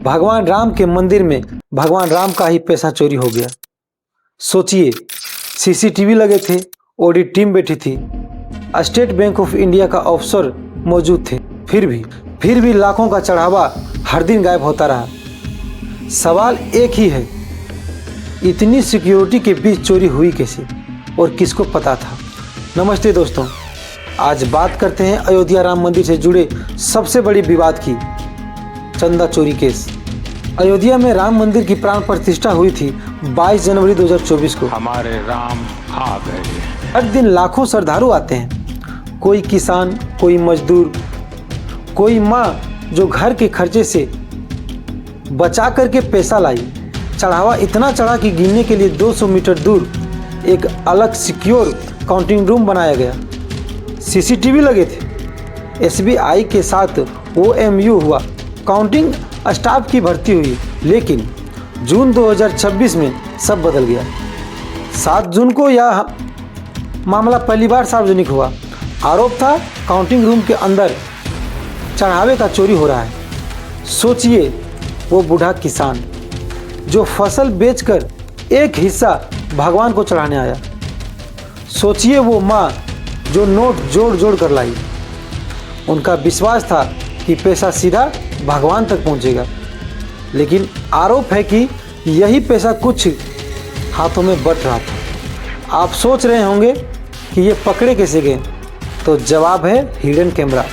भगवान राम के मंदिर में भगवान राम का ही पैसा चोरी हो गया। सोचिए, सीसीटीवी लगे थे, ऑडिट टीम बैठी थी, स्टेट बैंक ऑफ इंडिया का ऑफिसर मौजूद थे, फिर भी लाखों का चढ़ावा हर दिन गायब होता रहा। सवाल एक ही है, इतनी सिक्योरिटी के बीच चोरी हुई कैसे और किसको पता था। नमस्ते दोस्तों, आज बात करते हैं अयोध्या राम मंदिर से जुड़े सबसे बड़ी विवाद की, चंदा चोरी केस। अयोध्या में राम मंदिर की प्राण प्रतिष्ठा हुई थी 22 जनवरी 2024 को। हमारे राम आ गए। हर दिन लाखों श्रद्धालु आते हैं, कोई किसान, कोई मजदूर, कोई माँ जो घर के खर्चे से बचा करके पैसा लाई। चढ़ावा इतना चढ़ा कि गिनने के लिए 200 मीटर दूर एक अलग सिक्योर काउंटिंग रूम बनाया गया। सीसीटीवी लगे थे, एसबीआई के साथ ओएमयू हुआ, काउंटिंग स्टाफ की भर्ती हुई। लेकिन जून 2026 में सब बदल गया। 7 जून को यह मामला पहली बार सार्वजनिक हुआ। आरोप था काउंटिंग रूम के अंदर चढ़ावे का चोरी हो रहा है। सोचिए, वो बूढ़ा किसान जो फसल बेचकर एक हिस्सा भगवान को चढ़ाने आया। सोचिए, वो माँ जो नोट जोड़ जोड़ कर लाई। उनका विश्वास था कि पैसा सीधा भगवान तक पहुंचेगा, लेकिन आरोप है कि यही पैसा कुछ हाथों में बट रहा था। आप सोच रहे होंगे कि ये पकड़े कैसे गए, तो जवाब है हिडन कैमरा।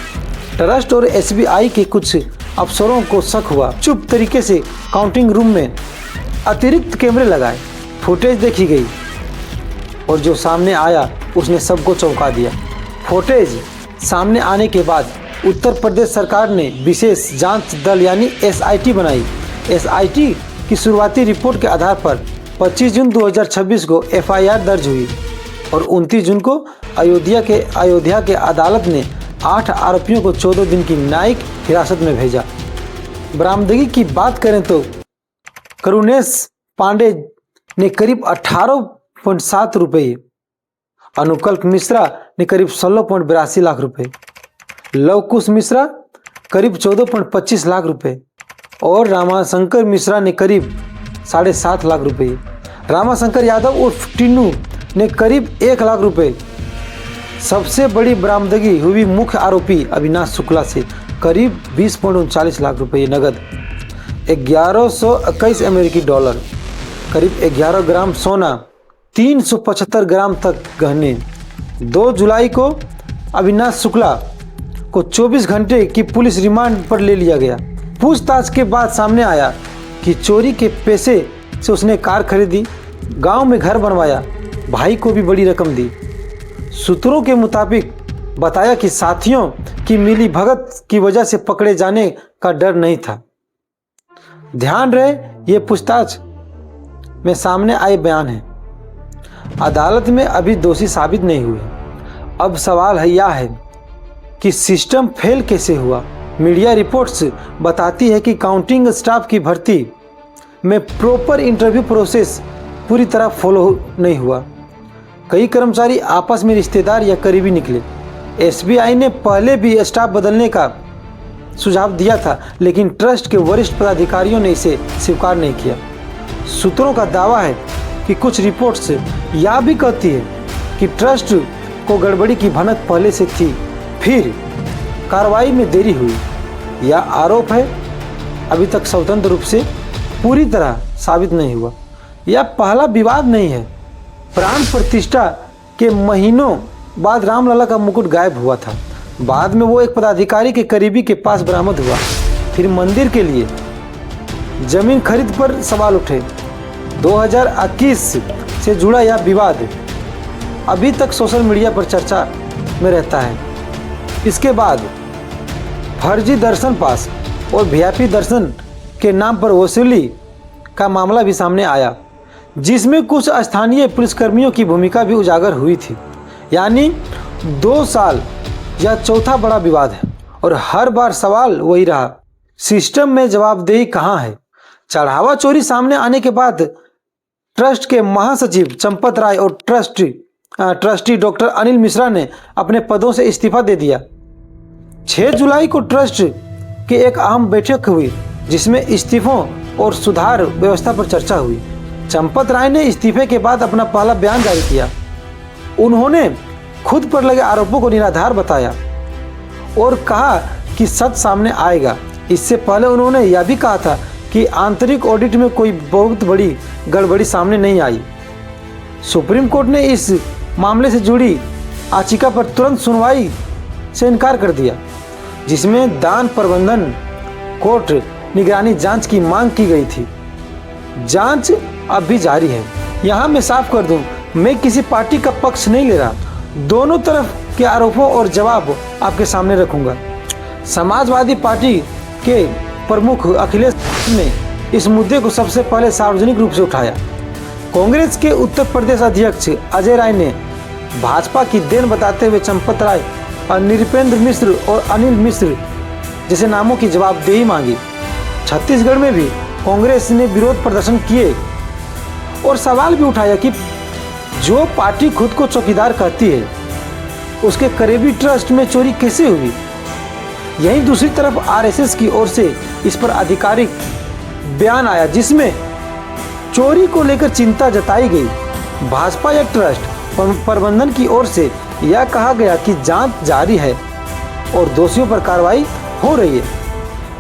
ट्रस्ट और एसबीआई के कुछ अफसरों को शक हुआ, चुप तरीके से काउंटिंग रूम में अतिरिक्त कैमरे लगाए। फुटेज देखी गई और जो सामने आया उसने सबको चौंका दिया। फुटेज सामने आने के बाद उत्तर प्रदेश सरकार ने विशेष जांच दल यानी एसआईटी बनाई। एसआईटी की शुरुआती रिपोर्ट के आधार पर 25 जून 2026 को एफआईआर दर्ज हुई और 29 जून को अयोध्या के अदालत ने 8 आरोपियों को 14 दिन की न्यायिक हिरासत में भेजा। बरामदगी की बात करें तो करुणेश पांडे ने करीब 18.7 रुपये, अनुकल्प मिश्रा ने करीब 16.82 लाख रुपए, लवकुश मिश्रा करीब 14.25 लाख रुपए और रामाशंकर मिश्रा ने करीब 7.5 लाख रुपए। रामाशंकर यादव उर्फ टिन्नू ने करीब 1 लाख रुपए। सबसे बड़ी बरामदगी हुई मुख्य आरोपी अविनाश शुक्ला से करीब 20.39 लाख रुपए नगद, 1121 अमेरिकी डॉलर, करीब 11 ग्राम सोना, 375 ग्राम तक गहने। 2 जुलाई को अविनाश शुक्ला को 24 घंटे की पुलिस रिमांड पर ले लिया गया। पूछताछ के बाद सामने आया कि चोरी के पैसे से उसने कार खरीदी, गांव में घर बनवाया, भाई को भी बड़ी रकम दी। सूत्रों के मुताबिक बताया कि साथियों की मिली भगत की वजह से पकड़े जाने का डर नहीं था। ध्यान रहे, ये पूछताछ में सामने आए बयान है, अदालत में अभी दोषी साबित नहीं हुए। अब सवाल यह है कि सिस्टम फेल कैसे हुआ। मीडिया रिपोर्ट्स बताती है कि काउंटिंग स्टाफ की भर्ती में प्रॉपर इंटरव्यू प्रोसेस पूरी तरह फॉलो नहीं हुआ। कई कर्मचारी आपस में रिश्तेदार या करीबी निकले। एसबीआई ने पहले भी स्टाफ बदलने का सुझाव दिया था, लेकिन ट्रस्ट के वरिष्ठ पदाधिकारियों ने इसे स्वीकार नहीं किया। सूत्रों का दावा है कि कुछ रिपोर्ट्स यह भी कहती है कि ट्रस्ट को गड़बड़ी की भनक पहले से थी, फिर कार्रवाई में देरी हुई। यह आरोप है अभी तक स्वतंत्र रूप से पूरी तरह साबित नहीं हुआ। यह पहला विवाद नहीं है। प्राण प्रतिष्ठा के महीनों बाद रामलला का मुकुट गायब हुआ था। बाद में वो एक पदाधिकारी के करीबी के पास बरामद हुआ। फिर मंदिर के लिए जमीन खरीद पर सवाल उठे। 2021 से जुड़ा यह विवाद अभी तक सोशल मीडिया पर चर्चा में रहता है। इसके बाद फर्जी दर्शन पास और वीआईपी दर्शन के नाम पर वसूली का मामला भी सामने आया, जिसमें कुछ स्थानीय पुलिसकर्मियों की भूमिका भी उजागर हुई थी। यानी 2 साल यह चौथा बड़ा विवाद है और हर बार सवाल वही रहा, सिस्टम में जवाबदेही कहाँ है। चढ़ावा चोरी सामने आने के बाद ट्रस्ट के महासचिव चंपत राय और ट्रस्टी डॉक्टर अनिल मिश्रा ने अपने पदों से इस्तीफा दे दिया। 6 जुलाई को ट्रस्ट की एक अहम बैठक हुई जिसमें इस्तीफों और सुधार व्यवस्था पर चर्चा हुई। चंपत राय ने इस्तीफे के बाद अपना पहला बयान जारी किया। उन्होंने खुद पर लगे आरोपों को निराधार बताया और कहा कि सच सामने आएगा। इससे पहले उन्होंने यह भी कहा था कि आंतरिक ऑडिट में कोई बहुत बड़ी गड़बड़ी सामने नहीं आई। सुप्रीम कोर्ट ने इस मामले से जुड़ी याचिका पर तुरंत सुनवाई से इनकार कर दिया, जिसमें दान प्रबंधन कोर्ट निगरानी जांच की मांग की गई थी। जांच अब भी जारी है। यहाँ मैं साफ कर दूं, मैं किसी पार्टी का पक्ष नहीं ले रहा। दोनों तरफ के आरोपों और जवाब आपके सामने रखूंगा। समाजवादी पार्टी के प्रमुख अखिलेश ने इस मुद्दे को सबसे पहले सार्वजनिक रूप से उठाया। कांग्रेस के उत्तर प्रदेश अध्यक्ष अजय राय ने भाजपा की देन बताते हुए चंपत राय, नृपेंद्र मिश्र और अनिल मिश्र जैसे नामों की जवाबदेही मांगी। छत्तीसगढ़ में भी कांग्रेस ने विरोध प्रदर्शन किए और सवाल भी उठाया कि जो पार्टी खुद को चौकीदार कहती है, उसके करीबी ट्रस्ट में चोरी कैसे हुई। यहीं दूसरी तरफ आरएसएस की ओर से इस पर आधिकारिक बयान आया, जिसमें चोरी को लेकर चिंता जताई गई। भाजपा या ट्रस्ट प्रबंधन की ओर से यह कहा गया कि जांच जारी है और दोषियों पर कार्रवाई हो रही है।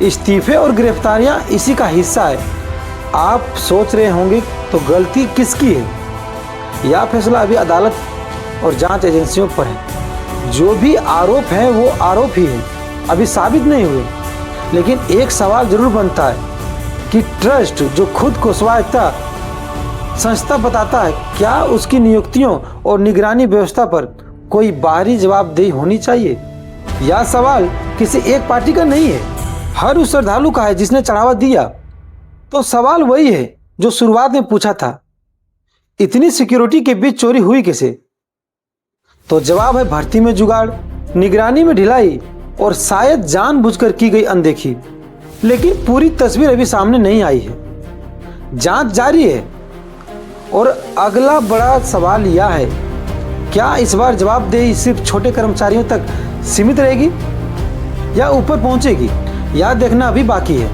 इस्तीफे और गिरफ्तारियां इसी का हिस्सा है। आप सोच रहे होंगे तो गलती किसकी है? यह फैसला अभी अदालत और जांच एजेंसियों पर है। जो भी आरोप हैं वो आरोप ही है, अभी साबित नहीं हुए। लेकिन एक सवाल जरूर बनता है कि ट्रस्ट जो खुद को स्वायत्ता संस्था बताता है, क्या उसकी नियुक्तियों और निगरानी व्यवस्था पर कोई बाहरी जवाबदेही होनी चाहिए? यह सवाल किसी एक पार्टी का नहीं है, हर उस श्रद्धालु का है जिसने चढ़ावा दिया। तो सवाल वही है जो शुरुआत में पूछा था, इतनी सिक्योरिटी के बीच चोरी हुई कैसे? तो जवाब है भर्ती में जुगाड़, निगरानी में ढिलाई और शायद जानबूझकर की गई अनदेखी। लेकिन पूरी तस्वीर अभी सामने नहीं आई है। जांच जारी है और अगला बड़ा सवाल यह है, क्या इस बार जवाबदेही सिर्फ छोटे कर्मचारियों तक सीमित रहेगी या ऊपर पहुंचेगी? यह देखना अभी बाकी है।